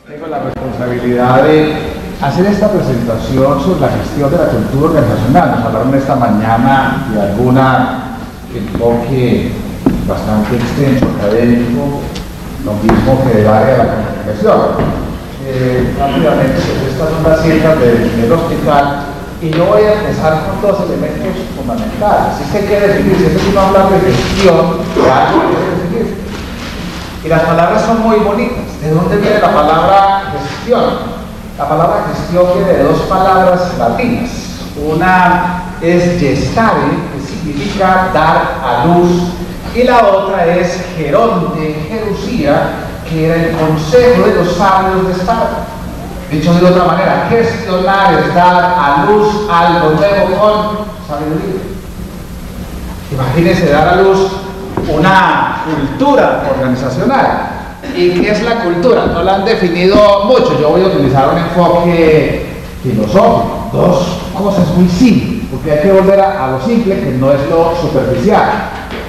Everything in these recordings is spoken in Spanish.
Tengo la responsabilidad de hacer esta presentación sobre la gestión de la cultura organizacional. Nos hablaron esta mañana de algún enfoque bastante extenso, académico, lo mismo que del área de la comunicación. Rápidamente, estas son las cifras del hospital y yo voy a empezar con dos elementos fundamentales. Si usted quiere definir, si es uno hablar de gestión, de algo quiere definir. Y las palabras son muy bonitas. ¿De dónde viene la palabra gestión? La palabra gestión viene de dos palabras latinas. Una es gestare, que significa dar a luz, y la otra es geronte, gerusía, que era el consejo de los sabios de Esparta. Dicho de otra manera, gestionar es dar a luz algo nuevo con sabiduría. Imagínense dar a luz una cultura organizacional. ¿Y qué es la cultura? No la han definido mucho. Yo voy a utilizar un enfoque filosófico. Dos cosas muy simples, porque hay que volver a lo simple, que no es lo superficial.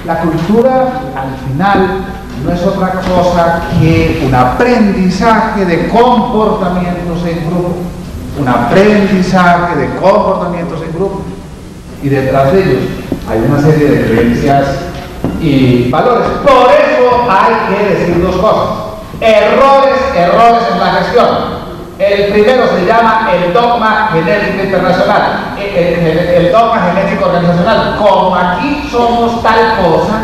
La cultura, al final, no es otra cosa que un aprendizaje de comportamientos en grupo. Un aprendizaje de comportamientos en grupo. Y detrás de ellos hay una serie de creencias y valores. Por eso hay que decir dos cosas. Errores en la gestión. El primero se llama el dogma genético internacional, el dogma genético organizacional. Como aquí somos tal cosa,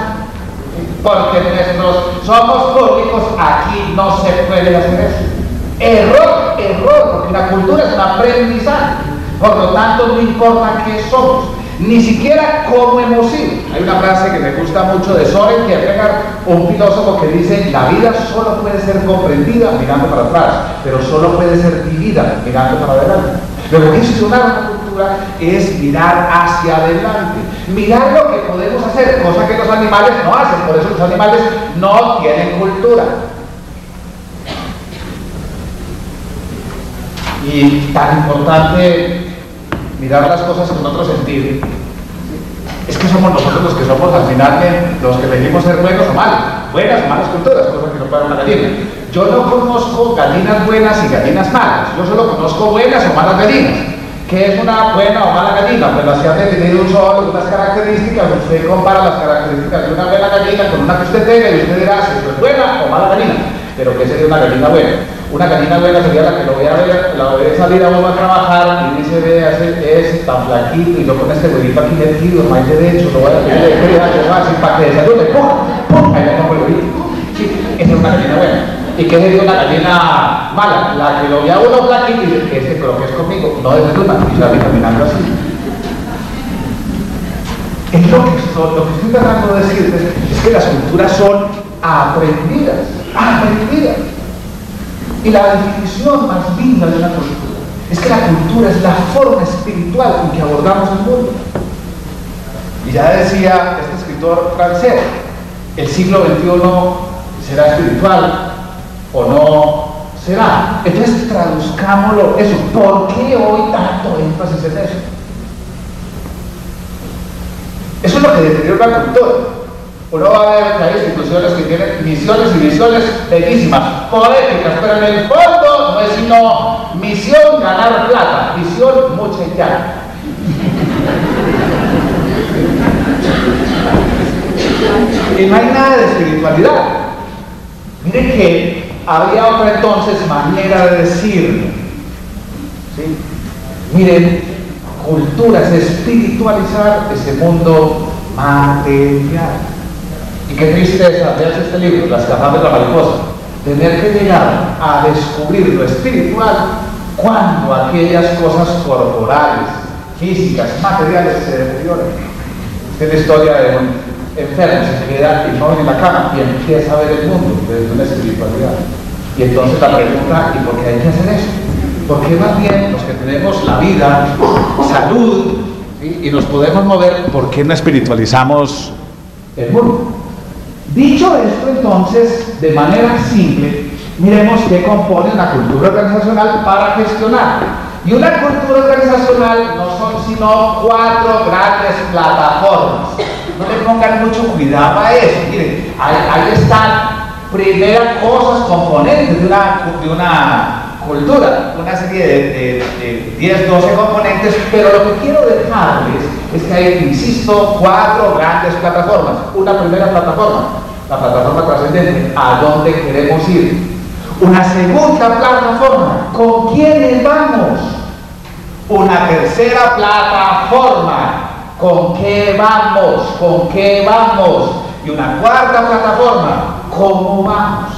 porque nuestros somos públicos, aquí no se puede hacer eso. Error, porque la cultura es un aprendizaje. Por lo tanto, no importa qué somos, ni siquiera cómo hemos sido. Hay una frase que me gusta mucho de Søren Kierkegaard, un filósofo, que dice: la vida solo puede ser comprendida mirando para atrás, pero solo puede ser vivida mirando para adelante. Pero gestionar una cultura es mirar hacia adelante, mirar lo que podemos hacer, cosa que los animales no hacen. Por eso los animales no tienen cultura. Y tan importante mirar las cosas con otro sentido. Es que somos nosotros los que somos al final los que elegimos ser buenos o malos, buenas o malas culturas, cosas que no puede una gallina. Yo no conozco gallinas buenas y gallinas malas, yo solo conozco buenas o malas gallinas. ¿Qué es una buena o mala gallina? Pues las que han definido un solo, unas características. Usted compara las características de una buena gallina con una que usted tenga y usted dirá si es buena o mala gallina. Pero ¿qué sería una gallina buena? Una gallina buena sería la que lo voy a ver, la voy a salir a uno a trabajar y dice: ve, es tan flaquito, y yo con este huevito aquí metido, no hay derecho, lo voy a pedir de criar, para que desayune, ¡pum! Ahí le pongo el huevito. Sí, esa es una gallina buena. ¿Y qué sería una gallina mala? La que lo ve a uno flaquito y dice: que este creo que es conmigo, no desayuna, y sale caminando así. Es lo que estoy tratando de decirles, es que las culturas son aprendidas. Y la definición más linda de una cultura es que la cultura es la forma espiritual en que abordamos el mundo. Y ya decía este escritor francés, el siglo XXI será espiritual o no será. Entonces traduzcámoslo eso. ¿Por qué hoy tanto énfasis en eso? Eso es lo que deteriora la cultura. Uno va a ver que hay instituciones que tienen misiones y visiones bellísimas, poéticas, pero en el fondo no es sino misión ganar plata, visión mucha y ya. Y no hay nada de espiritualidad. Miren que había otra entonces manera de decirlo. ¿Sí? Miren, cultura es espiritualizar ese mundo material. Y qué tristeza, veas este libro, Las escapar de la mariposa, tener que llegar a descubrir lo espiritual cuando aquellas cosas corporales, físicas, materiales se deterioran. Esta es la historia de un enfermo, se queda inmóvil en la cama y empieza a ver el mundo desde una espiritualidad. Y entonces la pregunta: ¿y por qué hay que hacer eso? ¿Por qué más bien los que tenemos la vida, salud, ¿sí?, y nos podemos mover, por qué no espiritualizamos el mundo? Dicho esto, entonces, de manera simple, miremos qué compone una cultura organizacional para gestionar. Y una cultura organizacional no son sino 4 grandes plataformas. no le pongan mucho cuidado a eso. Miren, ahí están primeras cosas, componentes de una cultura, una serie de 10, 12 componentes, pero lo que quiero dejarles es que hay, insisto, 4 grandes plataformas. Una primera plataforma, la plataforma trascendente, ¿a dónde queremos ir? Una segunda plataforma, ¿con quiénes vamos? Una tercera plataforma, ¿con qué vamos? ¿Con qué vamos? Y una cuarta plataforma, ¿cómo vamos?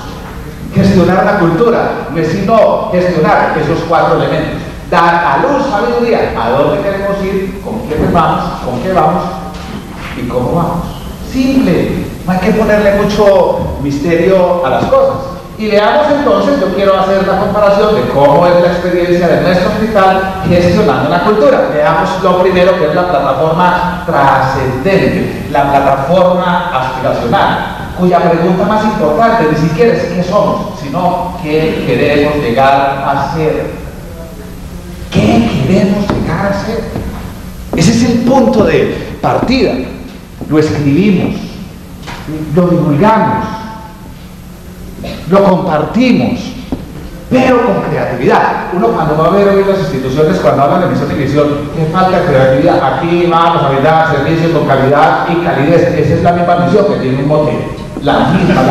Gestionar la cultura no es sino gestionar esos 4 elementos. Dar a luz sabiduría, a dónde queremos ir, con quiénes vamos, con qué vamos y cómo vamos. Simple, no hay que ponerle mucho misterio a las cosas. Y veamos entonces, yo quiero hacer la comparación de cómo es la experiencia de nuestro hospital gestionando la cultura. Veamos lo primero, que es la plataforma trascendente, la plataforma aspiracional, cuya pregunta más importante ni siquiera es qué somos, sino qué queremos llegar a ser. ¿Qué queremos llegar a ser? Ese es el punto de partida. Lo escribimos, lo divulgamos, lo compartimos, pero con creatividad. Uno cuando va a ver hoy las instituciones, cuando hablan de misión y visión, ¿qué falta de creatividad? Aquí vamos a brindar servicios con calidad y calidez. Esa es la misma misión que tiene un motel. La misma.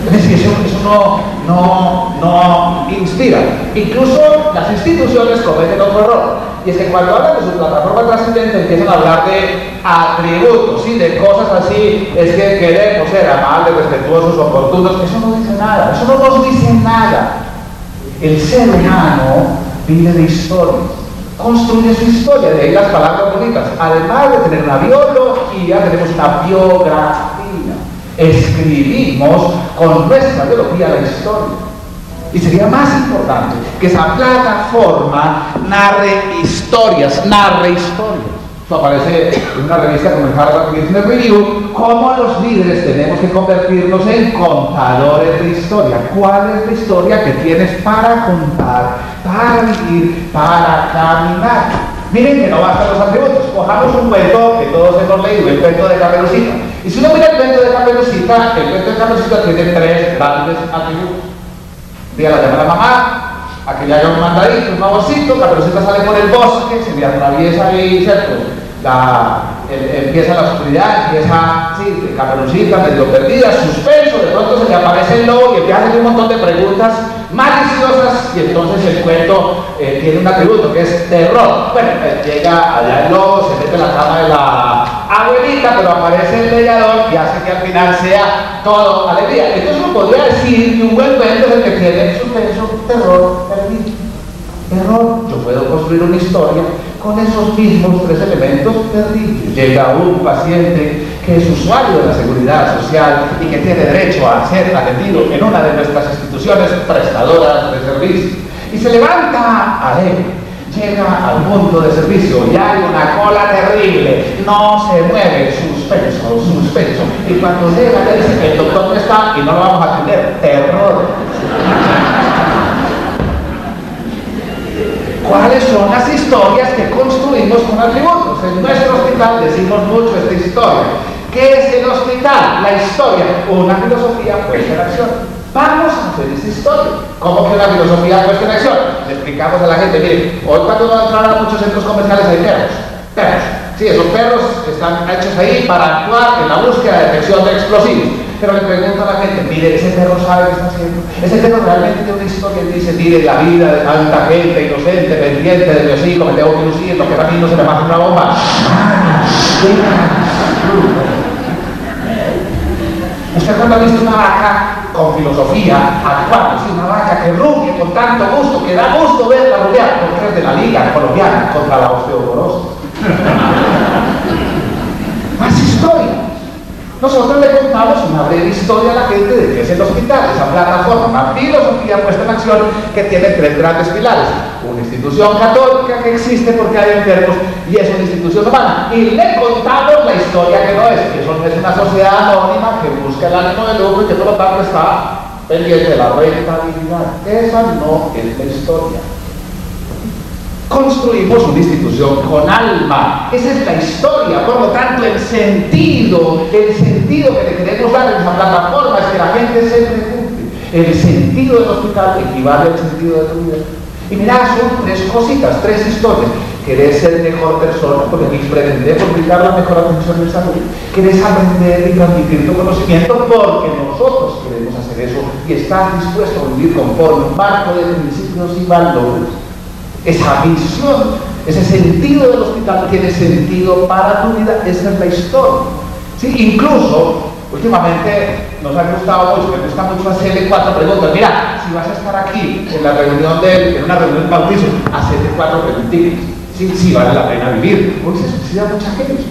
Es decir, eso no inspira. Incluso las instituciones cometen otro error. Y es que cuando hablan de su plataforma trascendente empiezan a hablar de atributos, ¿sí? De cosas así, es que queremos ser amables, respetuosos, oportunos. Eso no dice nada, eso no nos dice nada. El ser humano vive de historias, construye su historia, de ahí las palabras bonitas. Además de tener una biología, tenemos una biografía. Escribimos con nuestra biología la historia. Y sería más importante que esa plataforma narre historias. Esto aparece en una revista como el Harvard Business Review, cómo los líderes tenemos que convertirnos en contadores de historia. ¿Cuál es la historia que tienes para contar, para vivir, para caminar? Miren que no bastan los atributos. Cojamos un cuento que todos hemos leído, el cuento de Caperucita. Y si uno mira el cuento de Caperucita, el cuento de Caperucita tiene 3 grandes atributos. Un día la llama la mamá, a que le haga un mandadito, un favorcito. Caperucita sale por el bosque, se le atraviesa ahí, ¿cierto? Empieza la oscuridad, Caperucita medio perdida, suspenso, de pronto se le aparece el lobo y empieza a hacer un montón de preguntas maliciosas, y entonces el cuento tiene un atributo que es terror. Bueno, llega allá el lobo, se mete en la cama de la abuelita, pero aparece el leñador y hace que al final sea todo alegría. Entonces uno podría decir que un buen cuento es el que tiene suspenso, terror, terror. Yo puedo construir una historia con esos mismos 3 elementos terribles. Llega un paciente que es usuario de la seguridad social y que tiene derecho a ser atendido en una de nuestras instituciones prestadoras de servicio. Y se levanta alegre, llega al mundo de servicio y hay una cola terrible, no se mueve, suspenso. Y cuando llega le dice que el doctor no está y no lo vamos a atender. Terror. ¿Cuáles son las historias que construimos con atributos? En nuestro hospital decimos mucho esta historia. ¿Qué es el hospital? La historia, una filosofía puesta en acción. Vamos a hacer esa historia. ¿Cómo que una filosofía puesta en acción? Le explicamos a la gente, miren, hoy cuando uno entra a muchos centros comerciales hay perros. Sí, esos perros están hechos ahí para actuar en la búsqueda de detección de explosivos. Pero le pregunto a la gente, mire, ese perro sabe qué está haciendo. Ese perro realmente tiene una historia y dice, mire, la vida de tanta gente inocente, pendiente de mi hocico, me tengo que lucir, lo que para mí no se me pasa una bomba. ¿Usted cuando ha visto una vaca con filosofía actuando? Sí, una vaca que ruge con tanto gusto, que da gusto verla rugear, porque es de la Liga Colombiana contra la osteoporosis. Más historia. Nosotros le contamos una breve historia a la gente de qué es el hospital, esa plataforma, una filosofía puesta en acción que tiene 3 grandes pilares. Una institución católica que existe porque hay enfermos y es una institución humana. Y le contamos la historia que no es. Eso no es una sociedad anónima que busca el ánimo de lucro y que por lo tanto está pendiente de la rentabilidad. Esa no es la historia. Construimos una institución con alma. Esa es la historia. Por lo tanto, el sentido que le queremos dar en esa plataforma es que la gente se pregunte. El sentido del hospital equivale al sentido de tu vida. Y mirá, son tres cositas, tres historias. ¿Querés ser mejor persona? Porque pretendemos brindar la mejor atención de salud. ¿Querés aprender y transmitir tu conocimiento? Porque nosotros queremos hacer eso y estás dispuesto a vivir conforme un marco de principios y valores. Esa visión, ese sentido del hospital tiene sentido para tu vida. Esa es la historia. ¿Sí? Incluso, últimamente nos ha gustado mucho, me gusta mucho hacerle 4 preguntas. Mira, si vas a estar aquí en la reunión en una reunión de bautizo, hacerle 4 preguntitas. Sí, vale la pena vivir. Hoy se suicida mucha gente.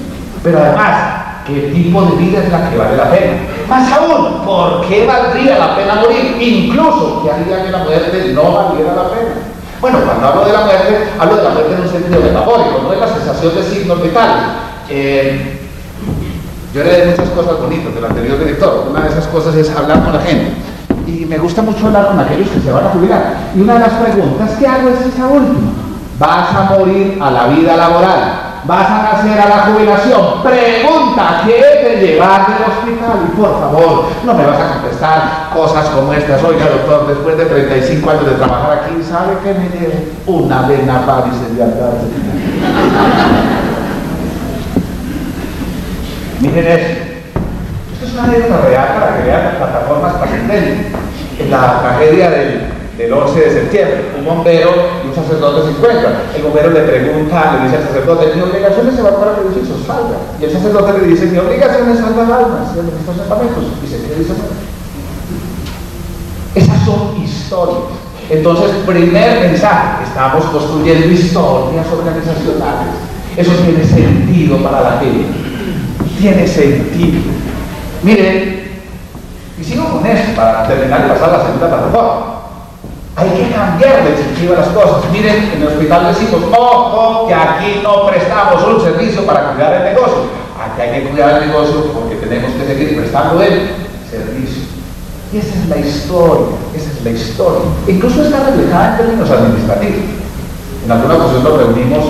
Pero además, ¿qué tipo de vida es la que vale la pena? Más aún, ¿por qué valdría la pena morir? Incluso, ¿qué haría que la muerte no valiera la pena? Bueno, cuando hablo de la muerte en un sentido metafórico, no es la sensación de signos vitales. Yo heredé muchas cosas bonitas del anterior director. Una de esas cosas es hablar con la gente. Y me gusta mucho hablar con aquellos que se van a jubilar. Y una de las preguntas que hago es esa última. ¿Vas a morir a la vida laboral? ¿Vas a nacer a la jubilación? Pregunta, ¿qué te llevas del hospital? Y por favor, no me vas a contestar cosas como estas. Oiga, doctor, después de 35 años de trabajar aquí, ¿sabe qué me llevo? Una vena varicelial. Miren esto. Esto es una anécdota real para que vean las plataformas trascendentes. En la tragedia del 11 de septiembre, un bombero y un sacerdote se encuentran. El bombero le pregunta, le dice al sacerdote: mi obligación es evacuar al edificio, salga. Y el sacerdote le dice: mi obligación es salvar almas y estos campamentos. Y se queda y se muere. Esas son historias. Entonces, primer mensaje: estamos construyendo historias organizacionales. Eso tiene sentido para la gente. Tiene sentido. Miren, y sigo con esto para terminar y pasar a la segunda plataforma. Hay que cambiar de sentido a las cosas. Miren, en el hospital decimos: ojo, que aquí no prestamos un servicio para cuidar el negocio. Aquí hay que cuidar el negocio porque tenemos que seguir prestando el servicio. Y esa es la historia, Incluso está reflejada en términos administrativos. En alguna ocasión nos reunimos,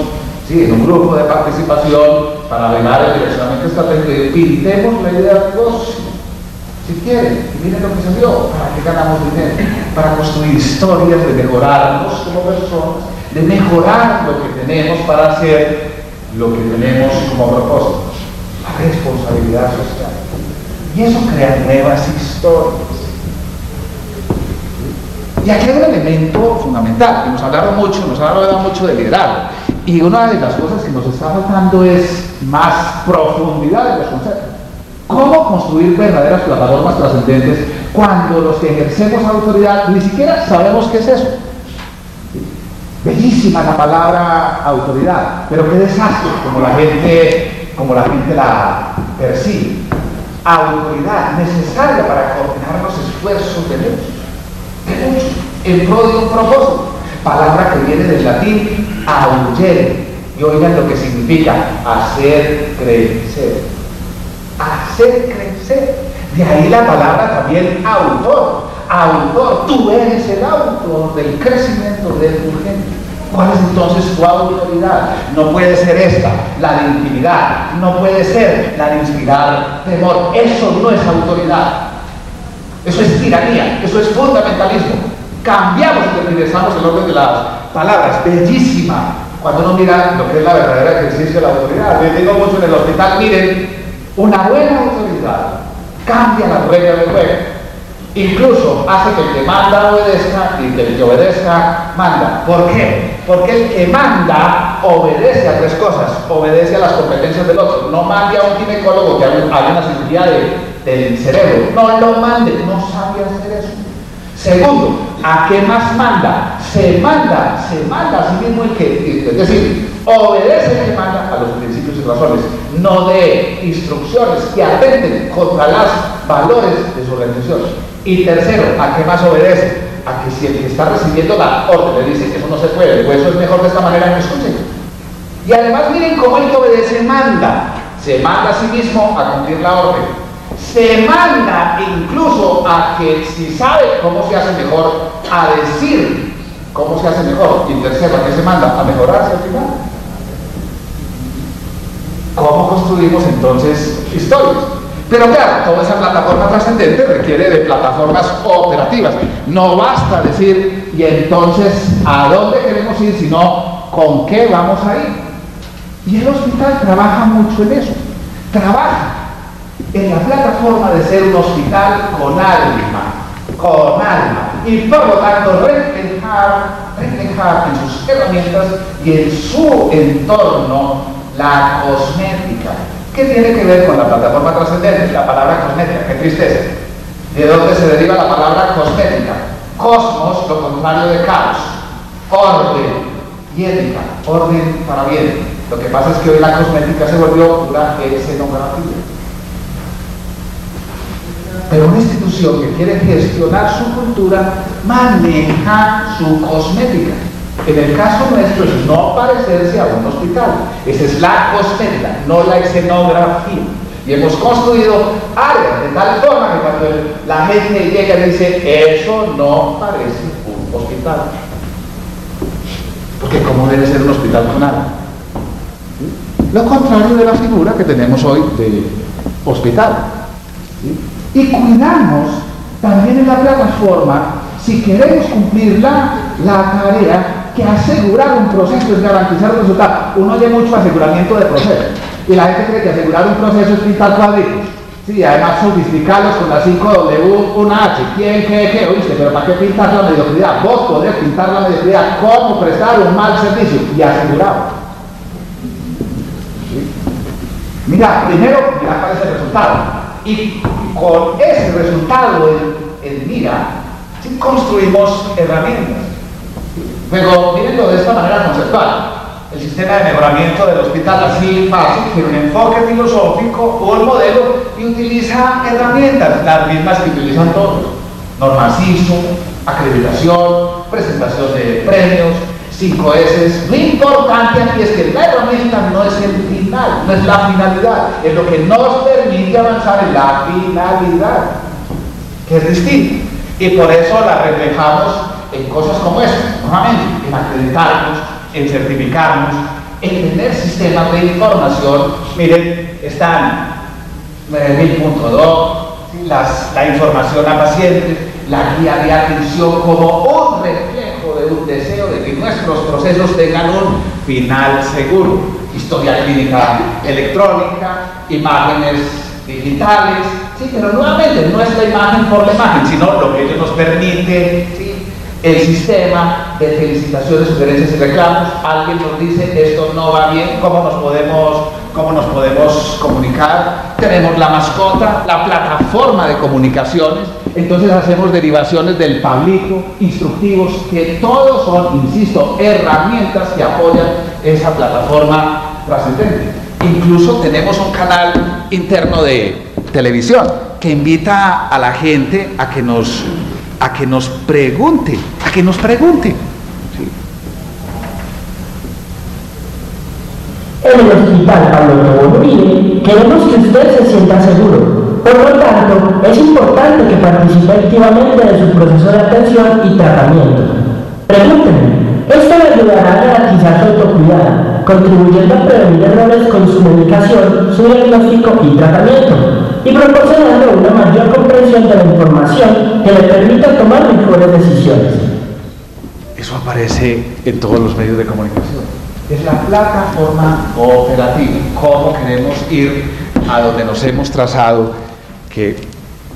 en un grupo de participación para averiguar el direccionamiento estratégico y pintemos la idea del negocio. Si quieren, y miren lo que se dio. ¿Para qué ganamos dinero? Para construir historias de mejorarnos como personas, de mejorar lo que tenemos para hacer lo que tenemos como propósito, la responsabilidad social. Y eso crea nuevas historias. Y aquí hay un elemento fundamental, que nos hablaron mucho de liderazgo. Y una de las cosas que nos está faltando es más profundidad en los conceptos. ¿Cómo construir verdaderas plataformas trascendentes cuando los que ejercemos autoridad ni siquiera sabemos qué es eso? Bellísima la palabra autoridad, pero qué desastre como la gente la percibe. Autoridad necesaria para coordinar los esfuerzos de muchos, en pro de un propósito. Palabra que viene del latín augere, y oigan lo que significa: hacer crecer. Hacer crecer. De ahí la palabra también autor. Autor, tú eres el autor del crecimiento de tu gente. ¿Cuál es entonces tu autoridad? No puede ser esta, la de intimidad. No puede ser la de inspirar temor. Eso no es autoridad. Eso es tiranía, eso es fundamentalismo. Cambiamos y regresamos el orden de las palabras. Bellísima. Cuando uno mira lo que es la verdadera ejercicio de la autoridad. Yo digo mucho en el hospital, miren, una buena autoridad cambia las reglas del juego. Incluso hace que el que manda obedezca y que el que obedezca manda. ¿Por qué? Porque el que manda obedece a 3 cosas. Obedece a las competencias del otro. No mande a un ginecólogo que haga una cirugía del cerebro. No lo mande, no sabe hacer eso. Segundo, ¿a qué más manda? Se manda a sí mismo el que, es decir, obedece el que manda a los principios y razones, no de instrucciones que atenten contra los valores de su organización. Y tercero, ¿a qué más obedece? A que si el que está recibiendo la orden le dice que eso no se puede, pues eso es mejor de esta manera, no escuchen. Y además miren cómo el que obedece manda. Se manda a sí mismo a cumplir la orden. Se manda incluso a que, si sabe cómo se hace mejor, a decir ¿Cómo se hace mejor? Y tercero, ¿a qué se manda? A mejorarse al final. ¿Cómo construimos entonces historias? Pero claro, toda esa plataforma trascendente requiere de plataformas operativas. No basta decir, y entonces, ¿a dónde queremos ir? Sino, ¿con qué vamos a ir? Y el hospital trabaja mucho en eso. Trabaja en la plataforma de ser un hospital con alma. Y por lo tanto reflejar en sus herramientas y en su entorno la cosmética. ¿Qué tiene que ver con la plataforma trascendente? La palabra cosmética, qué tristeza. ¿De dónde se deriva la palabra cosmética? Cosmos, lo contrario de caos. Orden y ética, orden para bien. Lo que pasa es que hoy la cosmética se volvió pura escenografía. Pero una institución que quiere gestionar su cultura maneja su cosmética. En el caso nuestro es no parecerse a un hospital. Esa es la cosmética, no la escenografía. Y hemos construido áreas de tal forma que cuando la gente llega y dice, eso no parece un hospital. Porque ¿cómo debe ser un hospital con algo? Lo contrario de la figura que tenemos hoy de hospital. Y cuidamos también en la plataforma, si queremos cumplir la tarea, que asegurar un proceso es garantizar un resultado. Uno oye mucho aseguramiento de proceso y la gente cree que asegurar un proceso es pintar cuadritos. Sí, además sofisticarlos con las 5W, una H, quién, qué, oíste, pero ¿para qué pintar la mediocridad? Vos podés pintar la mediocridad, cómo prestar un mal servicio y asegurado. ¿Sí? Mira, primero, mira cuál es el resultado. Y con ese resultado en mira, ¿sí? Construimos herramientas. Luego, mírenlo de esta manera conceptual. El sistema de mejoramiento del hospital, así fácil, tiene un enfoque filosófico o el modelo y utiliza herramientas, las mismas que utilizan todos. Norma CISO, acreditación, presentación de premios, 5 S. Lo importante aquí es que la herramienta no es el final, no es la finalidad, es lo que nos permite avanzar en la finalidad, que es distinto. Y por eso la reflejamos en cosas como estas, nuevamente, en acreditarnos, en certificarnos, en tener sistemas de información. Miren, están 1000.2, la información a pacientes, la guía de atención como un reflejo de un deseo de que nuestros procesos tengan un final seguro, historia clínica electrónica, imágenes digitales, sí, pero nuevamente no es la imagen por la imagen, sino lo que ello nos permite, ¿sí? El sistema de felicitaciones, sugerencias y reclamos. Alguien nos dice esto no va bien, ¿cómo nos podemos comunicar? Tenemos la mascota, la plataforma de comunicaciones, entonces hacemos derivaciones del pablito, instructivos, que todos son, insisto, herramientas que apoyan esa plataforma trascendente. Incluso tenemos un canal interno de televisión que invita a la gente a que nos pregunte, ¿sí? En el Hospital Pablo Tobón Uribe queremos que usted se sienta seguro. Por lo tanto, es importante que participe activamente de su proceso de atención y tratamiento. Pregúntenme. Esto le ayudará a garantizar su autocuidado, contribuyendo a prevenir errores con su medicación, su diagnóstico y tratamiento, y proporcionando una mayor comprensión de la información que le permita tomar mejores decisiones. Eso aparece en todos los medios de comunicación. Es la plataforma operativa. ¿Cómo queremos ir a donde nos hemos trazado que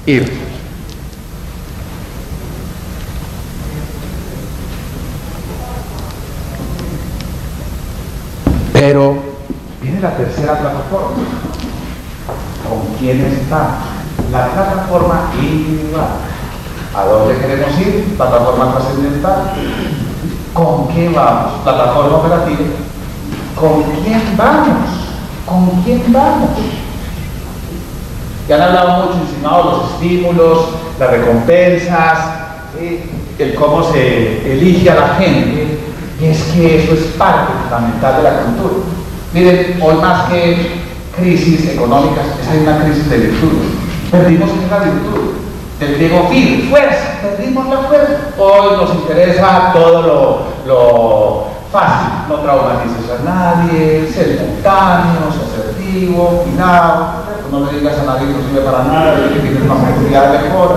ir? Pero viene la tercera plataforma. ¿Con quiénes estamos? La plataforma individual. ¿A dónde queremos ir? Plataforma trascendental. ¿Con qué vamos? Plataforma operativa. ¿Con quién vamos? ¿Con quién vamos? Ya han hablado mucho, insinuado los estímulos, las recompensas, el cómo se elige a la gente. Y es que eso es parte fundamental de la cultura. Miren, hoy más que crisis económicas, hay una crisis de virtud. Perdimos esa virtud. del griego fide, fuerza, perdimos la fuerza. Hoy nos interesa todo lo fácil, no traumatices a nadie, ser espontáneo, ser asertivo, finado, no le digas a nadie que no sirve para nada, que tienes una oportunidad mejor,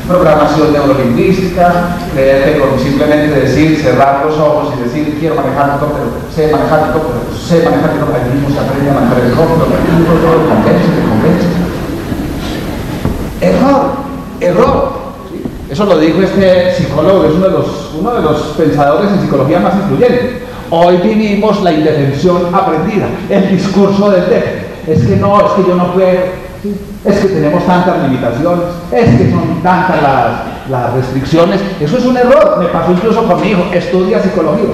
programación neurolingüística, creerte con simplemente decir, cerrar los ojos y decir quiero manejar el helicóptero, sé manejar el helicóptero, sé manejar el helicóptero, ahí mismo se aprende a manejar el helicóptero, error. Eso lo dijo este psicólogo, es uno de los pensadores en psicología más influyentes. Hoy vivimos la indefensión aprendida, el discurso del déficit. Es que no, es que yo no puedo, es que tenemos tantas limitaciones, es que son tantas las restricciones. Eso es un error, me pasó incluso con mi hijo, estudia psicología.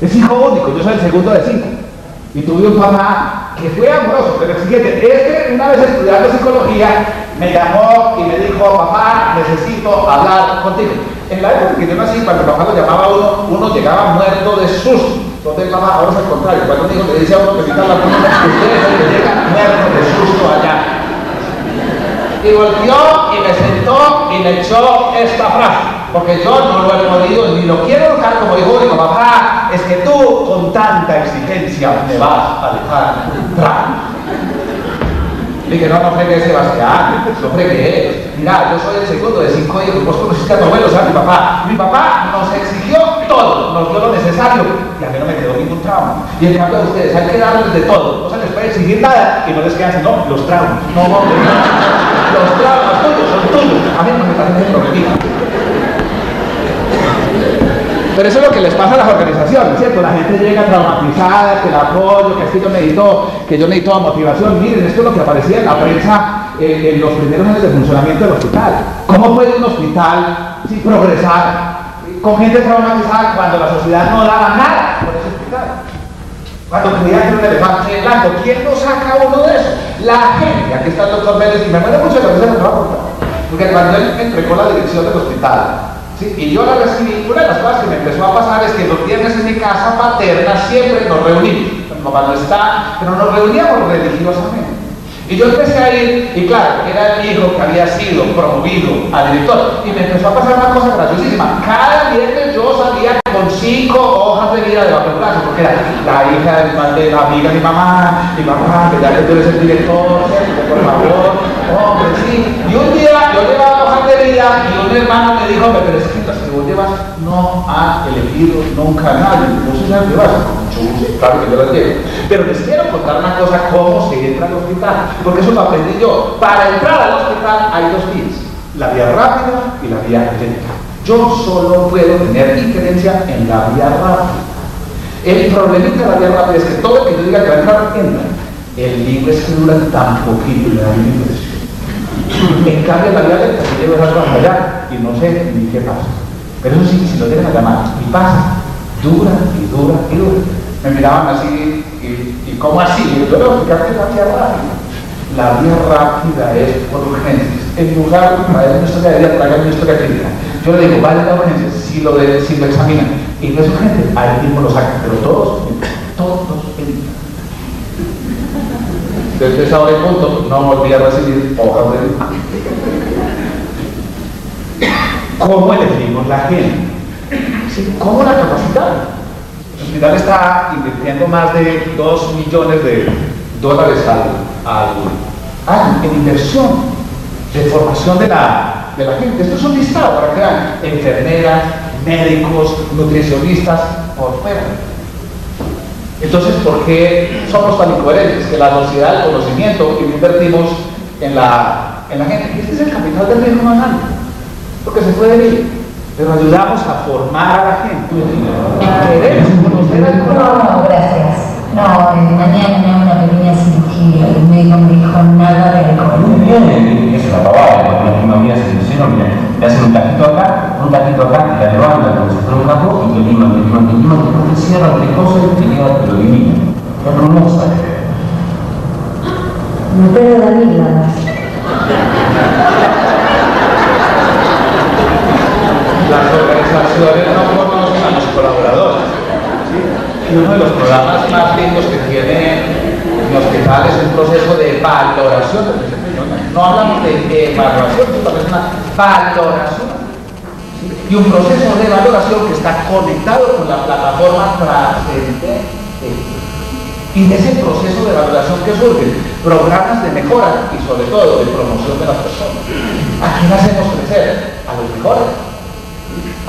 Es hijo único, yo soy el segundo de 5. Y tuve un papá que fue amoroso, pero exigente. Es que una vez estudiando psicología, me llamó y me dijo, papá, necesito hablar contigo. En la época que yo nací, cuando el papá lo llamaba a uno llegaba muerto de susto. Entonces el papá, ahora es al contrario, cuando un hijo le dice a uno que necesita hablar con uno, usted es el que llega muerto de susto allá. Y volvió y me sentó y me echó esta frase, porque yo no lo he podido ni lo quiero educar como hijo. Digo, papá, es que tú con tanta exigencia me vas a dejar entrar. Le dije, no fregues, Sebastián, no fregues. Mira, yo soy el segundo de 5 hijos, vos conociste a tu abuelo, o sea, mi papá nos exigió todo, nos dio lo necesario y a mí no me quedó ningún trauma. Y en cambio a ustedes hay que darles de todo, no se les puede exigir nada y no les quedan sino los traumas. No, los traumas tuyos son tuyos, a mí no me parece que lo repita. Pero eso es lo que les pasa a las organizaciones, ¿cierto? La gente llega traumatizada, que el apoyo, que es que yo necesito motivación. Miren, esto es lo que aparecía en la prensa en los primeros años de funcionamiento del hospital. ¿Cómo puede un hospital progresar con gente traumatizada cuando la sociedad no daba nada por ese hospital? Cuando creían que era un elefante blanco, ¿quién nos saca uno de eso? La gente. Aquí está el doctor Vélez y me muere mucho de la risa, porque cuando él me entregó la dirección del hospital, ¿sí? Y yo la recibí, una de las cosas que me empezó a pasar es que los viernes en mi casa paterna siempre nos reunimos. Mi mamá no está, pero nos reuníamos religiosamente. Y yo empecé a ir, y claro, era el hijo que había sido promovido a director. Y me empezó a pasar una cosa graciosísima. Cada viernes yo salía con 5 hojas de vida de papel blanco, porque era la hija de la amiga de mi mamá, que ya que tú eres el director, por favor, hombre, sí. Y un día yo llevaba hojas de vida y un hermano me dijo, pero es que las que vos llevas no ha elegido nunca a nadie. Vos se las llevas con mucho gusto, claro que yo las llevo. Pero les quiero contar una cosa, cómo se entra al hospital, porque eso lo aprendí yo. Para entrar al hospital hay 2 vías, la vía rápida y la vía lenta. Yo solo puedo tener injerencia en la vía rápida. El problemita de la vía rápida es que todo el que yo diga que va a entrar, entra. El libro es que dura tan poquito y le da una impresión. En cambio, la vía lenta se lleva algo allá y no sé ni qué pasa. Pero eso sí, si lo dejan a llamar y pasa, dura y dura y dura. Me miraban así y ¿cómo así? Y yo le voy a explicar que es la vía rápida. La vía rápida es por urgencias. En lugar de traer una historia de vida, traigan una historia clínica. Yo le digo, vale la urgencia, si lo examinan y no es urgente, ahí mismo lo sacan, pero todos entran. Desde esa hora y punto, no volví a recibir hojas de vida. ¿Cómo elegimos la gente? ¿Sí? ¿Cómo la capacitamos? El hospital está invirtiendo más de $2 millones al año en inversión de formación de la gente. Esto es un listado para que vean enfermeras, médicos, nutricionistas, por fuera. Entonces, ¿por qué somos tan incoherentes? Que la sociedad del conocimiento y no invertimos en la gente. Este es el capital del riesgo más alto, porque se puede ir, pero ayudamos a formar a la gente. Queremos conocer al programa. No, gracias. No, mañana me hago una pequeña cirugía y el médico me dijo nada de alcohol. Muy bien, es una pavada, porque una prima mía se lo hicieron, le hacen un taquito acá, y la levantan como si fuera un capo, y que después se cierran 3 cosas y te queda, pero divino. Es hermosa. Me pego la amígdalas. Las organizaciones no conocen a los colaboradores. ¿Sí? Y uno de los programas más lindos que tiene mi hospital es un proceso de valoración del desempeño. No hablamos de evaluación, sino es una valoración. Y un proceso de valoración que está conectado con la plataforma trascendente. Y de ese proceso de valoración que surgen programas de mejora y sobre todo de promoción de las personas. ¿A quién hacemos crecer? A los mejores.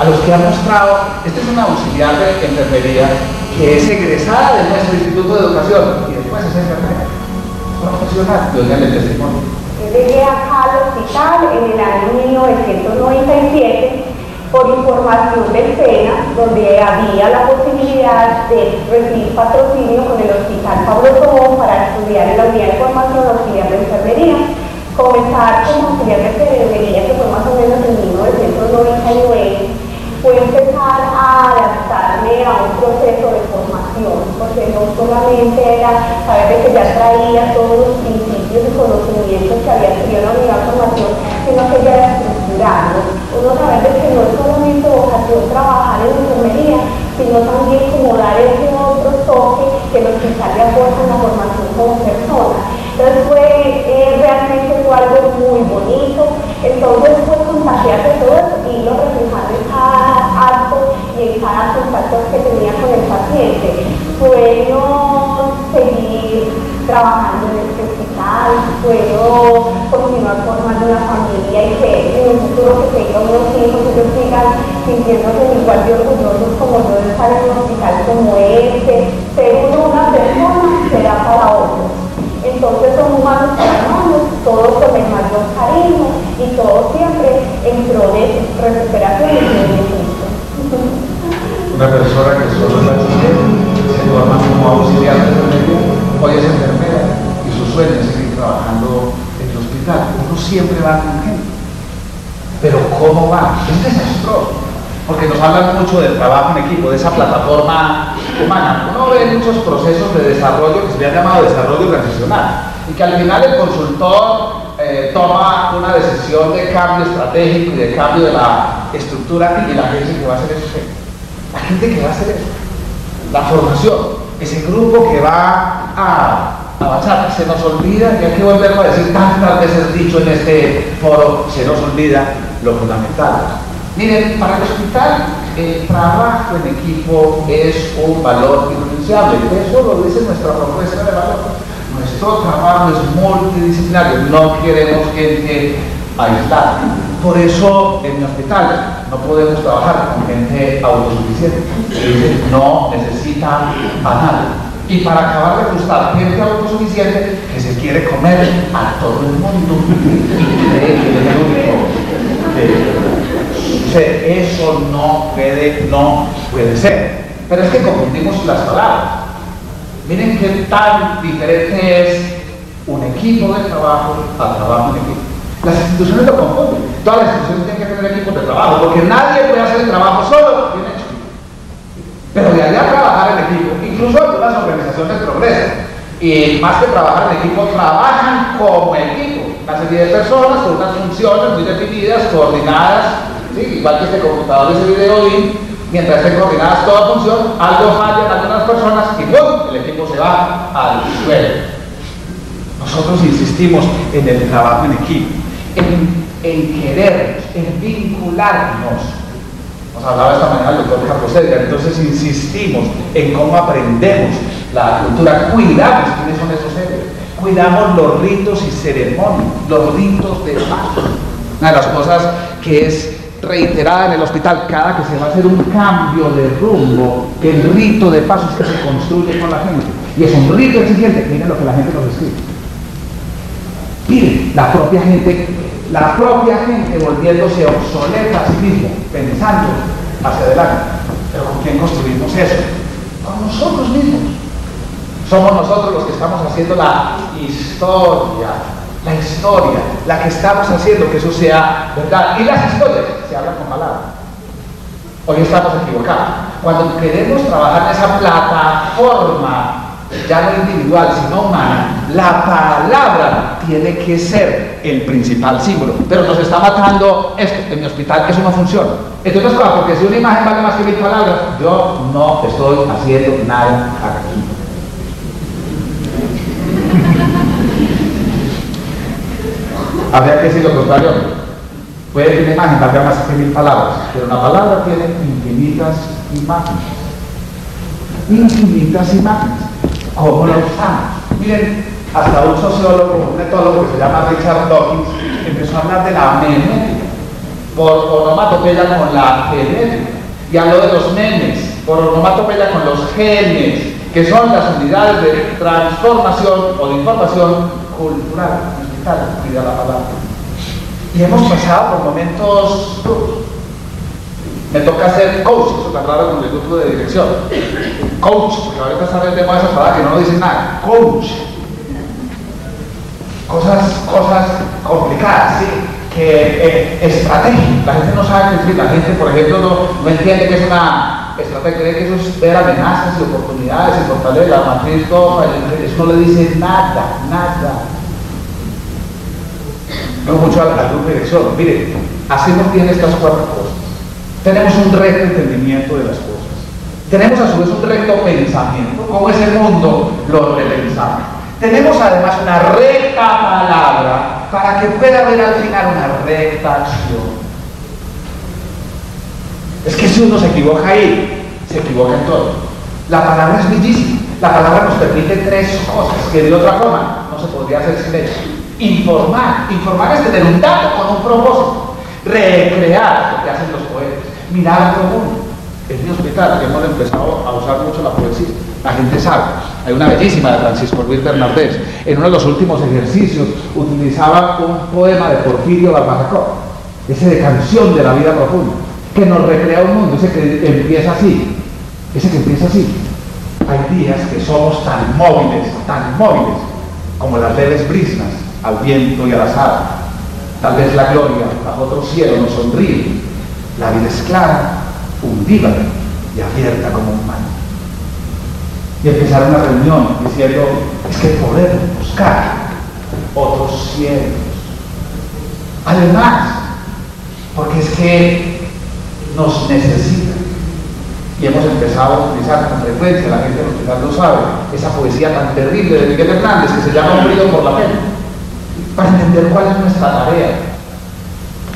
A los que han mostrado, esta es una auxiliar de enfermería que es egresada de nuestro Instituto de Educación y después es enfermera. Es profesional, oigan el testimonio. Yo llegué acá al hospital en el año 1997 por información del SENA, donde había la posibilidad de recibir patrocinio con el Hospital Pablo Tobón para estudiar en la unidad de formación auxiliar de enfermería. Comenzar como auxiliar de enfermería, que fue más o menos en 1999, fue empezar a adaptarme a un proceso de formación, porque no solamente era saber de que ya traía todos los principios y conocimientos que había adquirido en la unidad de formación, sino que ya era estructurarlo. Uno saber de que no es solamente vocación trabajar en enfermería, sino también como dar ese otro toque que el hospital le aporta en la formación como persona. Entonces realmente fue algo muy bonito. Entonces fue contagiar de todo eso y lo reflejando en cada acto y en cada contacto que tenía con el paciente. Puedo seguir trabajando en este hospital, puedo continuar formando una familia y que en un futuro que tenga unos hijos, ellos sigan sintiéndose igual de orgullosos como yo de estar en un hospital como este. Ser uno una persona será para otros. Entonces son humanos para humanos, todos con el mayor cariño y todos siempre en pro de recuperación y de beneficio. Una persona que solo es bachiller, se forma como auxiliar de enfermería, hoy es enfermera y su sueño es seguir trabajando en el hospital. Uno siempre va con gente, pero ¿cómo va? Es desastroso, porque nos hablan mucho del trabajo en equipo, de esa plataforma humana. Uno ve muchos procesos de desarrollo que se le ha llamado desarrollo organizacional y que al final el consultor toma una decisión de cambio estratégico y de cambio de la estructura y la gente que va a hacer eso. La gente que va a hacer eso, la formación, ese grupo que va a avanzar, se nos olvida, y hay que volverlo a decir tantas veces dicho en este foro, se nos olvida lo fundamental. Miren, para el hospital, el trabajo en equipo es un valor irrenunciable. Eso lo dice nuestra propuesta de valor. Nuestro trabajo es multidisciplinario, no queremos gente aislada. Por eso, en mi hospital, no podemos trabajar con gente autosuficiente. No necesita a nadie. Y para acabar de gustar gente autosuficiente que se quiere comer a todo el mundo y cree que es el único. Eso no puede ser. Pero es que confundimos las palabras. Miren qué tan diferente es un equipo de trabajo al trabajo en equipo. Las instituciones lo confunden. Todas las instituciones tienen que tener equipos de trabajo, porque nadie puede hacer el trabajo solo, bien hecho. Pero de allá a trabajar en equipo, incluso algunas organizaciones progresan. Y más que trabajar en equipo, trabajan como equipo. Una serie de personas con unas funciones muy definidas, coordinadas. Sí, igual que este computador y ese video link, mientras estén coordinadas toda función, algo falla en algunas personas y ¡pum!, el equipo se va al suelo. Nosotros insistimos en el trabajo en equipo, en querernos, en vincularnos. Nos hablaba esta mañana el doctor Carlos Edgar, entonces insistimos en cómo aprendemos la cultura, cuidamos quiénes son esos héroes, cuidamos los ritos y ceremonias, los ritos de paso. Una de las cosas que es reiterada en el hospital, cada que se va a hacer un cambio de rumbo, el rito de pasos que se construye con la gente, y es un rito exigente. Miren lo que la gente nos escribe. Miren, la propia gente volviéndose obsoleta a sí misma, pensando hacia adelante. Pero ¿con quién construimos eso? Con nosotros mismos. Somos nosotros los que estamos haciendo la historia, la que estamos haciendo que eso sea verdad. Y las historias se hablan con palabras. Hoy estamos equivocados. Cuando queremos trabajar en esa plataforma, ya no individual, sino humana, la palabra tiene que ser el principal símbolo. Pero nos está matando esto. En mi hospital eso no funciona. Entonces, porque si una imagen vale más que 1000 palabras, yo no estoy haciendo nada aquí. habría que decir lo contrario. Puede que una imagen valga más que 1000 palabras, pero una palabra tiene infinitas imágenes. Infinitas imágenes. ¿Cómo lo usamos? Miren, hasta un sociólogo, un etólogo que se llama Richard Dawkins, empezó a hablar de la memética, por onomatopeya con la genética, y habló de los memes, por onomatopeya con los genes, que son las unidades de transformación o de información cultural. Cuida la palabra. Y hemos pasado por momentos duros. Me toca hacer coach, eso está claro con el grupo de dirección. Coach, porque ahorita sale el tema de esa palabra que no nos dicen nada. Coach. Cosas complicadas, ¿sí? Que estrategia. La gente no sabe qué decir. La gente, por ejemplo, no entiende que es una estrategia, cree que eso es ver amenazas y oportunidades y fortalecer la matriz, todo. Eso no le dice nada. No mucho al grupo de dirección. Mire, hacemos bien estas 4 cosas. Tenemos un recto entendimiento de las cosas. Tenemos a su vez un recto pensamiento, cómo ese mundo lo repensamos. Tenemos además una recta palabra para que pueda haber al final una recta acción. Es que si uno se equivoca ahí, se equivoca en todo. La palabra es bellísima. La palabra nos permite 3 cosas que de otra forma no se podría hacer sin ella. Informar es tener un dato con un propósito. Recrear, lo que hacen los poetas. Mirar profundo. En mi hospital que hemos empezado a usar mucho la poesía. La gente sabe. Hay una bellísima de Francisco Luis Bernardés. En uno de los últimos ejercicios utilizaba un poema de Porfirio Barbajacoa, ese de Canción de la Vida Profunda, que nos recrea un mundo, ese que empieza así. Hay días que somos tan móviles, como las leves brisnas al viento y al azar. Tal vez la gloria bajo otro cielo nos sonríe. La vida es clara, undíbala y abierta como un mar. Y empezar una reunión diciendo, es que podemos buscar otros cielos. Además, porque es que nos necesitan. Y hemos empezado a utilizar con frecuencia, la gente del hospital lo sabe, esa poesía tan terrible de Miguel Hernández que se llama Un río por la pena, para entender cuál es nuestra tarea,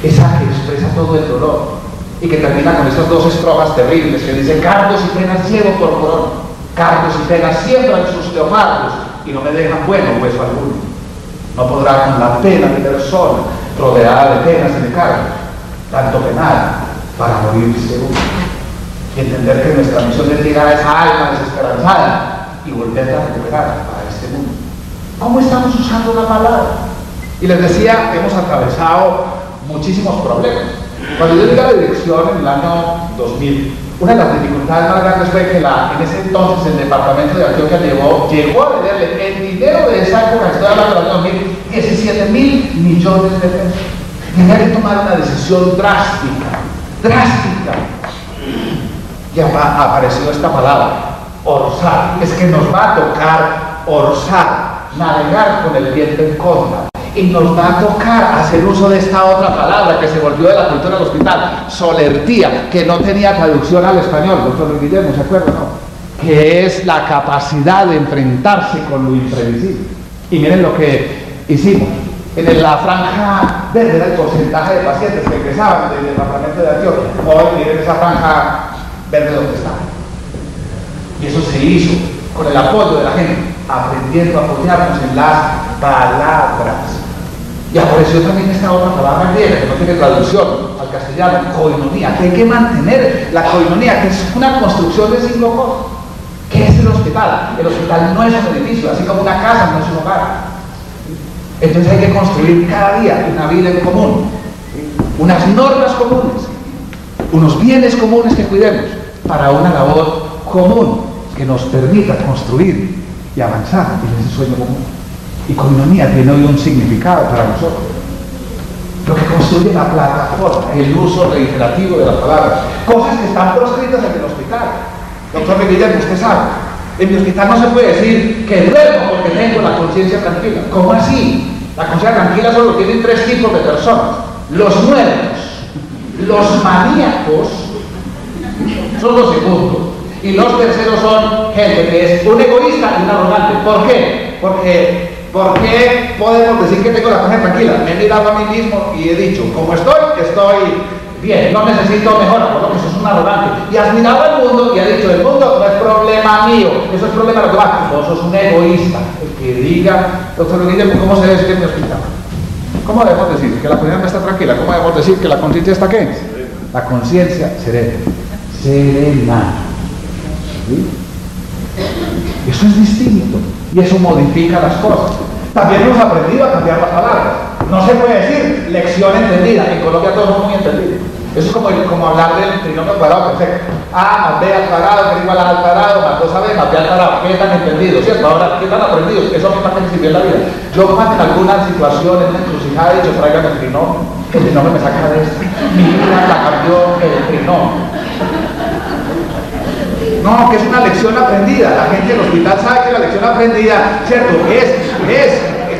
esa que expresa todo el dolor y que termina con estas 2 estrofas terribles que dice: cardos y penas llevo por corona, cardos y penas siembran sus leopardos y no me dejan bueno hueso alguno. No podrá con la pena mi persona, rodeada de penas y de cargos, tanto penar para morir seguro. Y entender que nuestra misión es llegar a esa alma desesperanzada y volverla a recuperar para este mundo. ¿Cómo estamos usando la palabra? Y les decía, hemos atravesado muchísimos problemas. Cuando yo llegué a la dirección en el año 2000, una de las dificultades más grandes fue que en ese entonces el departamento de Antioquia llegó a venderle el dinero de esa época, estoy hablando del año 2000, 17.000 millones de pesos. Tenía que tomar una decisión drástica. Y apareció esta palabra, orzar. Es que nos va a tocar orzar, navegar con el viento en contra. Y nos va a tocar hacer uso de esta otra palabra que se volvió de la cultura del hospital, solertía, que no tenía traducción al español, doctor Guillermo, ¿se acuerda? No? Que es la capacidad de enfrentarse con lo imprevisible. Y miren lo que hicimos. En la franja verde era el porcentaje de pacientes que ingresaban del departamento de Antioquia. Hoy miren esa franja verde donde está. Y eso se hizo con el apoyo de la gente, aprendiendo a apoyarnos en las palabras. Y apareció también esta otra palabra griega que no tiene traducción al castellano, koinonía, que hay que mantener la koinonía, que es una construcción de 5 cosas. ¿Qué es el hospital? El hospital no es un edificio, así como una casa no es un hogar. Entonces hay que construir cada día una vida en común, unas normas comunes, unos bienes comunes que cuidemos para una labor común que nos permita construir y avanzar en ese sueño común. Y koinonía tiene hoy un significado para nosotros. Lo que construye la plataforma, el uso reiterativo de las palabras, cosas que están proscritas en el hospital. Doctor Guillermo, usted sabe, en mi hospital no se puede decir que duermo porque tengo la conciencia tranquila. ¿Cómo así? La conciencia tranquila solo tienen 3 tipos de personas: los muertos, los maníacos, son los segundos, y los terceros son gente que es un egoísta y un arrogante. ¿Por qué? Porque ¿Por qué podemos decir que tengo la conciencia tranquila? Me he mirado a mí mismo y he dicho, como estoy bien, no necesito mejora, por lo que eso es un arrogante. Y has mirado al mundo y has dicho, el mundo no es problema mío, eso es problema de los demás. Vos sos un egoísta. El que diga, doctor Guillermo, ¿cómo se debe decir en mi hospital? ¿Cómo debemos decir que la conciencia está tranquila? ¿Cómo debemos decir que la conciencia está qué? La conciencia serena. Serena. ¿Sí? Eso es distinto y eso modifica las cosas. También hemos aprendido a cambiar las palabras. No se puede decir lección entendida. En Colombia todos son muy entendidos. Eso es como hablar del trinomio cuadrado perfecto. A más B al cuadrado, que es igual a al cuadrado, más 2AB, más B al cuadrado. ¿Qué tan entendidos? ¿Cierto? Ahora, ¿qué tan aprendidos? Eso a mí me sirvió en la vida. Yo cuando en alguna situación, en una encrucijada, he dicho, tráigame el trinomio me saca de esto. Mi vida la cambió el trinomio. No, que es una lección aprendida. La gente del hospital sabe que la lección aprendida, ¿cierto? Es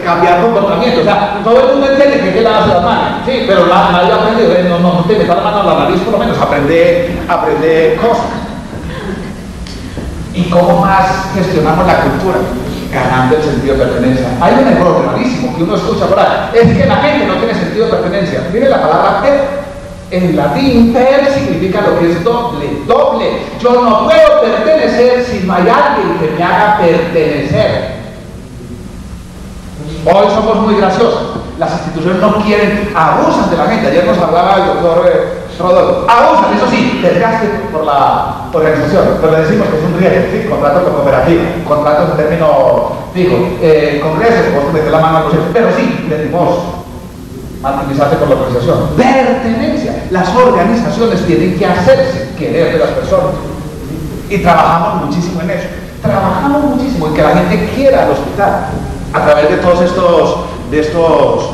cambiar comportamiento. O sea, todo el mundo entiende que la hace la mano, sí, pero nadie ha aprendido. No te metas la mano a la nariz, por lo menos aprende cosas. ¿Y cómo más gestionamos la cultura? Ganando el sentido de pertenencia. Hay un error rarísimo que uno escucha por ahí. Es que la gente no tiene sentido de pertenencia. Mire la palabra per. En latín, per significa lo que es doble, doble. Yo no puedo pertenecer si no hay alguien que me haga pertenecer. Hoy somos muy graciosos. Las instituciones no quieren, abusan de la gente. Ayer nos hablaba el doctor Rodolfo. Abusan, eso sí, desgaste por la organización. Pero le decimos que es un riesgo, ¿sí? Contrato con cooperativa, contratos de término fijo, congresos, vos meter la mano a los hechos. Pero sí, le decimos martirizarse por la organización. Pertenencia. Las organizaciones tienen que hacerse querer de las personas. Y trabajamos muchísimo en eso. Trabajamos muchísimo en que la gente quiera al hospital a través de todos estos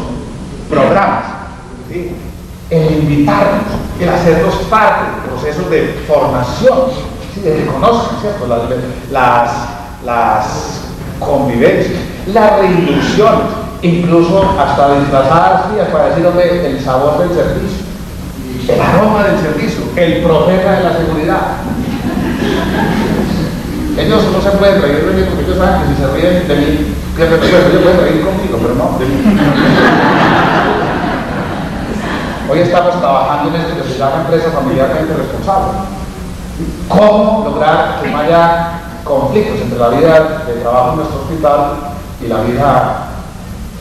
programas. ¿Sí? El invitarnos, el hacernos parte de procesos de formación, ¿sí? De que conozcan, ¿cierto? Las convivencias, las reinducciones. Incluso hasta disfrazadas para decir el sabor del servicio, el aroma del servicio, el profeta de la seguridad. Ellos no se pueden reír de mí porque ellos saben que si se ríen de mí, ellos pueden reír conmigo, pero no de mí. Hoy estamos trabajando en esto que se llama empresa familiarmente responsable. ¿Cómo lograr que no haya conflictos entre la vida de trabajo en nuestro hospital y la vida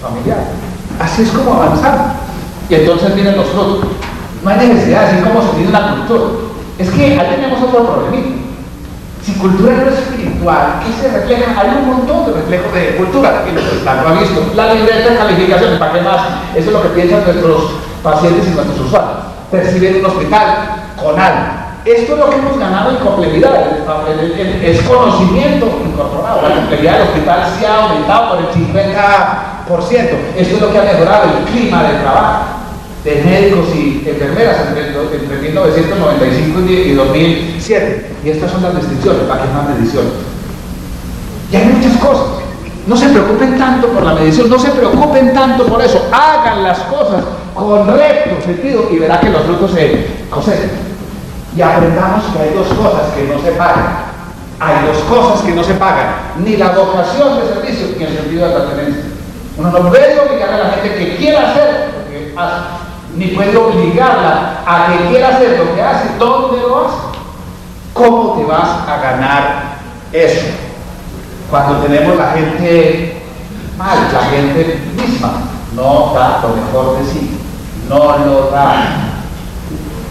familiar? Así es como avanzamos. Y entonces vienen los frutos. No hay necesidad de decir cómo se tiene una cultura. Es que ahí tenemos otro problemita. Si cultura no es espiritual, ¿qué se refleja? Hay un montón de reflejos de cultura. Y lo ha visto. La libreta de calificación, ¿para qué más? Eso es lo que piensan nuestros pacientes y nuestros usuarios. Perciben un hospital con alma. Esto es lo que hemos ganado en complejidad, es conocimiento incorporado. La complejidad del hospital se ha aumentado por el 50%. Esto es lo que ha mejorado el clima de trabajo de médicos y enfermeras entre 1995 y 2007. Y estas son las distinciones, para que más mediciones. Y hay muchas cosas. No se preocupen tanto por la medición, no se preocupen tanto por eso. Hagan las cosas con recto sentido y verá que los frutos se cosechan. Y aprendamos que hay dos cosas que no se pagan. Hay dos cosas que no se pagan. Ni la vocación de servicio ni el sentido de pertenencia. Uno no puede obligar a la gente que quiera hacer lo que hace. Ni puede obligarla a que quiera hacer lo que hace. ¿Dónde lo hace? ¿Cómo te vas a ganar eso? Cuando tenemos la gente mal, la gente misma no da lo mejor de sí. No lo da.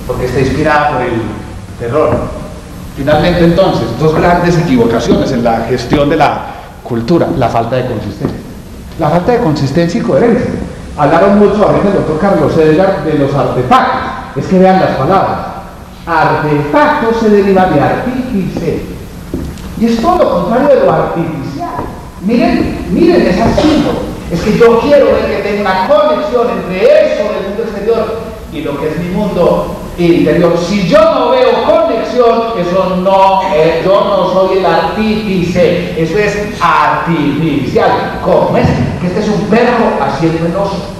Porque está inspirada por el terror. Finalmente, entonces, dos grandes equivocaciones en la gestión de la cultura: la falta de consistencia. La falta de consistencia y coherencia. Hablaron mucho a veces el doctor Carlos Edgar de los artefactos. Es que vean las palabras. Artefacto se deriva de artífice. Y es todo lo contrario de lo artificial. Miren esa símbolo. Es que yo quiero ver que tenga una conexión entre eso del mundo exterior y lo que es mi mundo interior. Si yo no veo conexión, eso no, yo no soy el artífice, eso es artificial. ¿Cómo es? Que este es un perro haciendo el oso.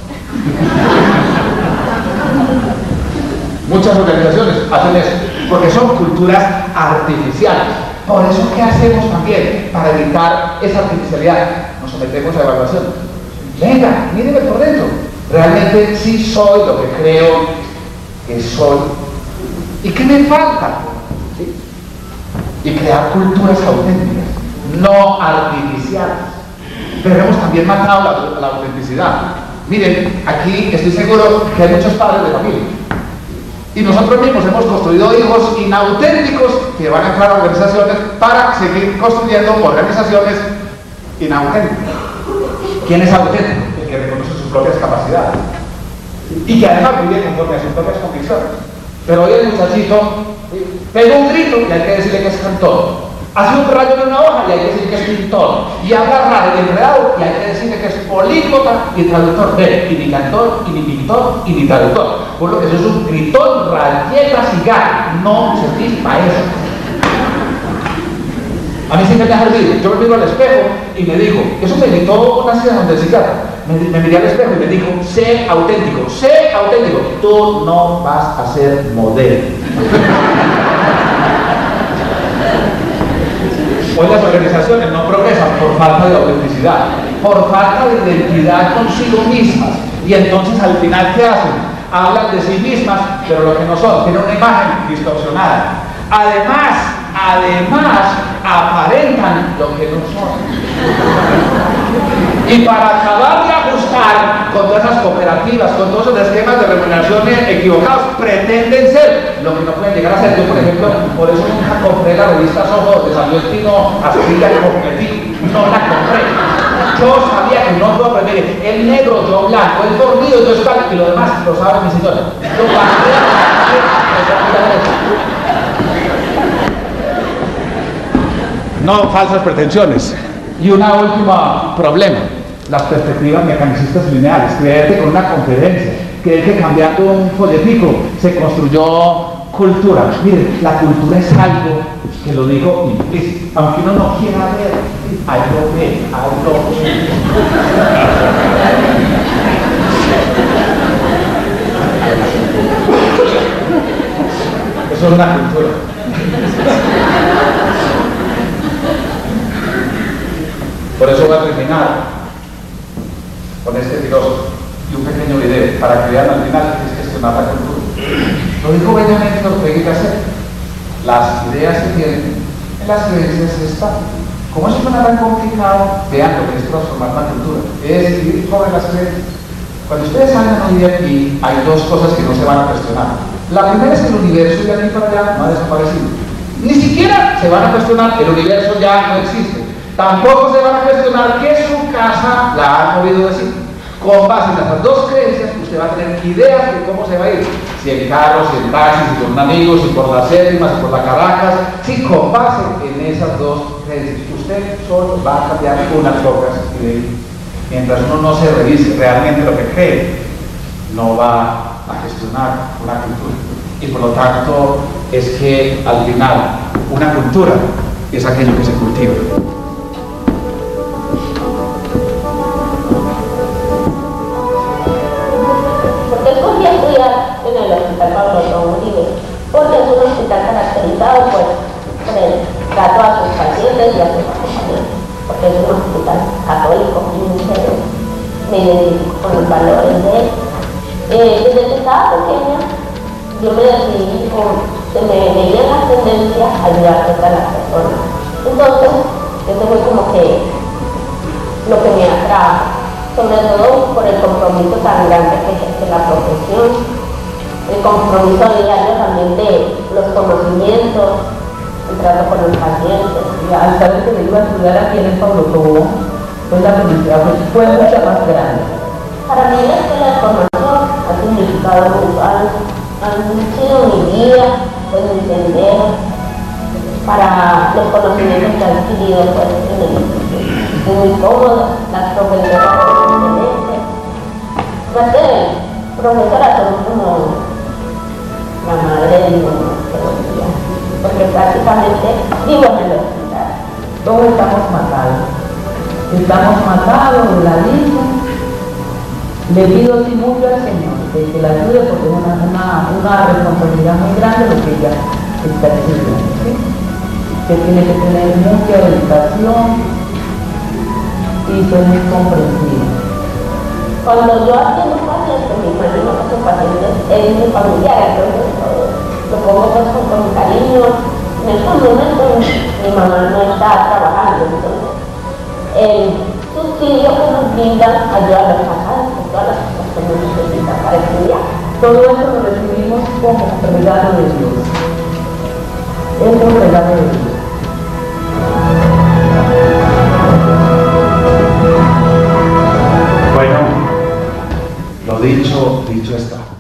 Muchas organizaciones hacen eso, porque son culturas artificiales. Por eso, ¿qué hacemos también para evitar esa artificialidad? Nos sometemos a evaluación. Venga, mírenme por dentro. Realmente sí soy lo que creo que soy. ¿Y qué me falta? ¿Sí? Y crear culturas auténticas, no artificiales. Pero hemos también matado la autenticidad. Miren, aquí estoy seguro que hay muchos padres de familia. Y nosotros mismos hemos construido hijos inauténticos que van a entrar a organizaciones para seguir construyendo organizaciones inauténticas. ¿Quién es auténtico? El que reconoce sus propias capacidades y que además vive conforme a sus propias convicciones. Pero hoy el muchachito pega un grito y hay que decirle que es cantor. Hace un rayo en una hoja y hay que decirle que es pintor. Y habla raro y enredado y hay que decirle que es políglota y traductor. Ve, y ni cantor, y ni pintor, y ni traductor. Por lo que eso es un gritón, rayeta, cigarro. No servís para eso. A mí sí me ha servido. Yo me miro al espejo y me digo, eso me gritó una ciudad donde el psiquiatra. Me miré al espejo y me dijo, sé auténtico, sé auténtico. Tú no vas a ser modelo. Hoy las organizaciones no progresan por falta de autenticidad, por falta de identidad consigo mismas. Y entonces al final, ¿qué hacen? Hablan de sí mismas, pero lo que no son, tienen una imagen distorsionada. Además, aparentan lo que no son. Y para acabar de ajustar con todas esas cooperativas, con todos esos esquemas de remuneración equivocados, pretenden ser lo que no pueden llegar a ser. Yo, por ejemplo, por eso nunca compré la revista Soho de San Luis Tino Asprilla y competí. No la compré. Yo sabía que no puedo aprender el negro, yo blanco, el fornido, yo tal, y lo demás lo sabe mi señora. Yo no falsas pretensiones. Y una última problema, las perspectivas mecanicistas lineales. Creer que con una conferencia, creer que cambiando un folletico se construyó cultura. Miren, la cultura es algo que lo digo implícito, aunque uno no quiera ver, ahí lo ve, ahí lo ve. Eso es una cultura. Por eso voy a terminar con este filósofo y un pequeño video para que vean al final que es gestionar la cultura. Lo dijo bellamente Ortega y Gasset. Las ideas que tienen en las creencias están. Como eso suena tan complicado, vean lo que es transformar la cultura. Es vivir sobre las creencias. Cuando ustedes salgan hoy de aquí, hay dos cosas que no se van a cuestionar. La primera es que el universo ya ni para allá no ha desaparecido. Ni siquiera se van a cuestionar, el universo ya no existe. Tampoco se van a cuestionar que su casa la han movido de sitio. Con base en estas dos creencias, usted va a tener ideas de cómo se va a ir. Si en carro, si en taxi, si con un amigo, si por la Séptima, si por la Caracas. Si con base en esas dos creencias, usted solo va a cambiar unas pocas ideas. Mientras uno no se revise realmente lo que cree, no va a gestionar una cultura. Y por lo tanto, es que al final, una cultura es aquello que se cultiva. En el Hospital Pablo León Uribe, porque es un hospital caracterizado pues, por el trato a sus pacientes y a sus acompañantes, porque es un hospital católico y muy serio. Me identifico con los valores de él. Desde que estaba pequeña, yo me decidí, se me veía la tendencia a ayudar a las personas. Entonces, eso fue como que lo que me atrajo, sobre todo por el compromiso tan grande que ejerce la profesión. El compromiso diario también de los conocimientos, el trato con los pacientes. Al saber que me iba a estudiar aquí en el Pablo Tobón, pues la felicidad fue mucho más grande. Para mí la escuela de formación ha significado mucho, han sido mi guía, pues mi sendero, para los conocimientos que he adquirido pues, en el instituto. Muy cómodo, las profesoras son excelentes. Más que profesoras son como la madre de mi teología, porque prácticamente vivo en el hospital. Todos estamos matados de la vida. Le pido sí mucho al Señor que la ayude, porque es una responsabilidad muy grande lo que ella está estudiando, ¿sí? que tiene que tener mucha dedicación y ser muy comprensivo. Cuando yo atiendo pacientes, me imagino que son pacientes es muy familiar, entonces lo pongo pues con cariño. En estos momentos mi mamá no está trabajando, entonces el subsidio que nos brindan ayuda a los pasados, con todas las cosas que nos necesitan para estudiar. Todo eso lo recibimos como regalo de Dios. Es un regalo de Dios. Bueno, lo dicho está.